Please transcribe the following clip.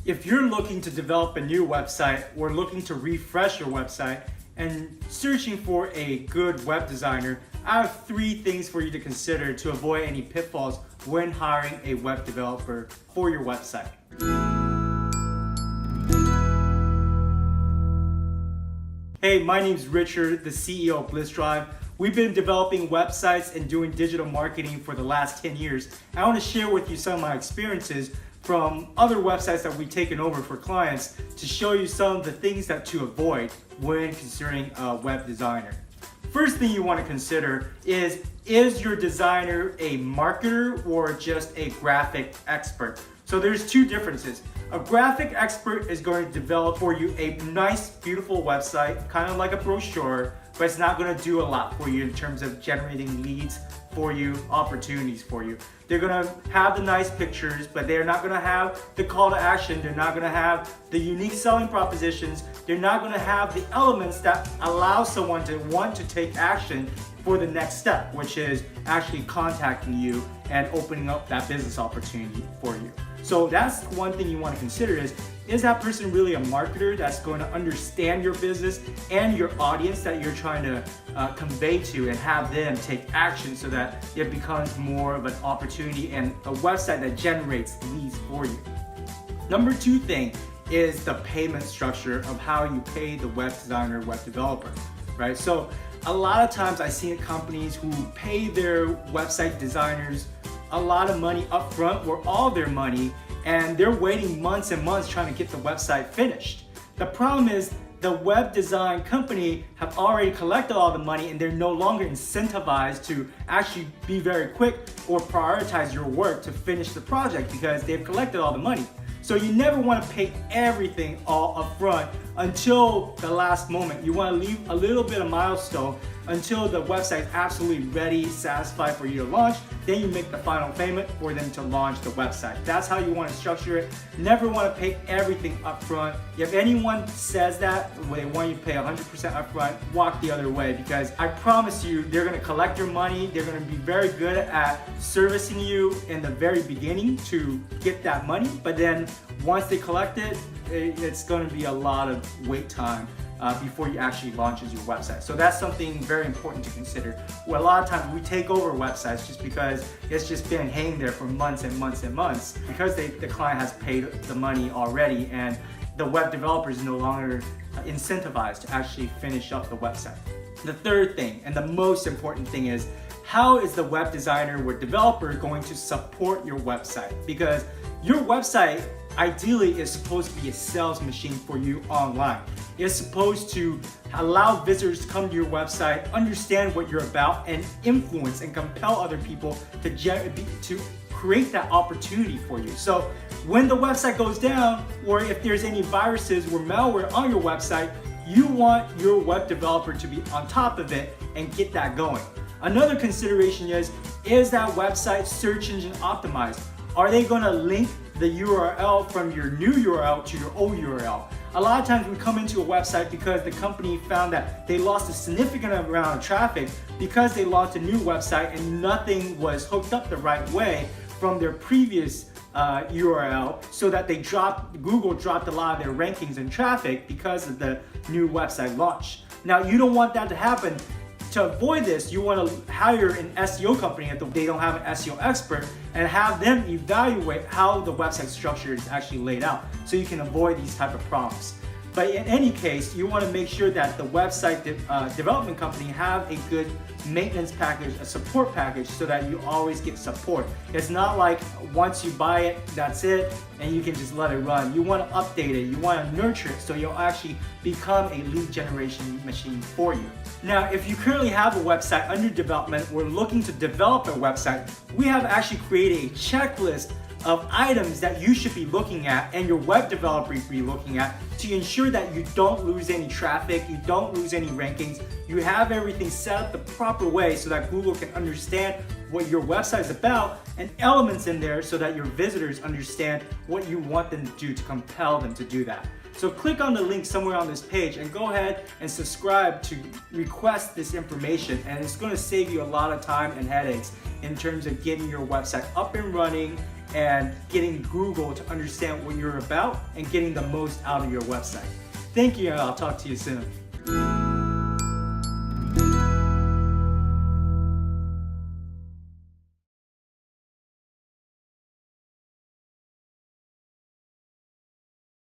If you're looking to develop a new website or looking to refresh your website and searching for a good web designer, I have 3 things for you to consider to avoid any pitfalls when hiring a web developer for your website. Hey, my name is Richard, the CEO of Bliss. We've been developing websites and doing digital marketing for the last 10 years. I want to share with you some of my experiences from other websites that we've taken over for clients to show you some of the things that to avoid when considering a web designer. First thing you want to consider is your designer a marketer or just a graphic expert? So there's 2 differences. A graphic expert is going to develop for you a nice, beautiful website, kind of like a brochure, but it's not going to do a lot for you in terms of generating leads for you, opportunities for you. They're going to have the nice pictures, but they're not going to have the call to action. They're not going to have the unique selling propositions. They're not going to have the elements that allow someone to want to take action for the next step, which is actually contacting you and opening up that business opportunity for you. So that's one thing you want to consider is that person really a marketer that's going to understand your business and your audience that you're trying to convey to and have them take action so that it becomes more of an opportunity and a website that generates leads for you. Number 2 thing is the payment structure of how you pay the web designer, web developer, right? So a lot of times I see companies who pay their website designers a lot of money up front or all their money, and they're waiting months and months trying to get the website finished. The problem is the web design company have already collected all the money and they're no longer incentivized to actually be very quick or prioritize your work to finish the project because they've collected all the money. So you never want to pay everything all up front until the last moment. You want to leave a little bit of milestone until the website is absolutely ready, satisfied for you to launch. Then you make the final payment for them to launch the website. That's how you want to structure it. Never want to pay everything up front. If anyone says that, they want you to pay 100% up front, walk the other way, because I promise you they're going to collect your money. They're going to be very good at servicing you in the very beginning to get that money. But then once they collect it, it's going to be a lot of wait time before you actually launches your website. So that's something very important to consider. Well, a lot of times we take over websites just because it's just been hanging there for months and months and months because the client has paid the money already and the web developer is no longer incentivized to actually finish up the website. The third thing and the most important thing is how is the web designer or developer going to support your website? Because your website ideally is supposed to be a sales machine for you online. It's supposed to allow visitors to come to your website, understand what you're about, and influence and compel other people to create that opportunity for you. So when the website goes down, or if there's any viruses or malware on your website, you want your web developer to be on top of it and get that going. Another consideration is that website search engine optimized? Are they going to link the URL from your new URL to your old URL? A lot of times we come into a website because the company found that they lost a significant amount of traffic because they launched a new website and nothing was hooked up the right way from their previous URL, so that Google dropped a lot of their rankings and traffic because of the new website launch. Now you don't want that to happen. To avoid this, you want to hire an SEO company if they don't have an SEO expert and have them evaluate how the website structure is actually laid out so you can avoid these type of problems. But in any case, you want to make sure that the website development company have a good maintenance package, a support package, so that you always get support. It's not like once you buy it, that's it, and you can just let it run. You want to update it, you want to nurture it, so you'll actually become a lead generation machine for you. Now, if you currently have a website under development or looking to develop a website, we have actually created a checklist of items that you should be looking at and your web developer should be looking at to ensure that you don't lose any traffic, you don't lose any rankings, you have everything set up the proper way so that Google can understand what your website is about and elements in there so that your visitors understand what you want them to do to compel them to do that. So click on the link somewhere on this page and go ahead and subscribe to request this information, and it's going to save you a lot of time and headaches in terms of getting your website up and running and getting Google to understand what you're about and getting the most out of your website. Thank you, and I'll talk to you soon.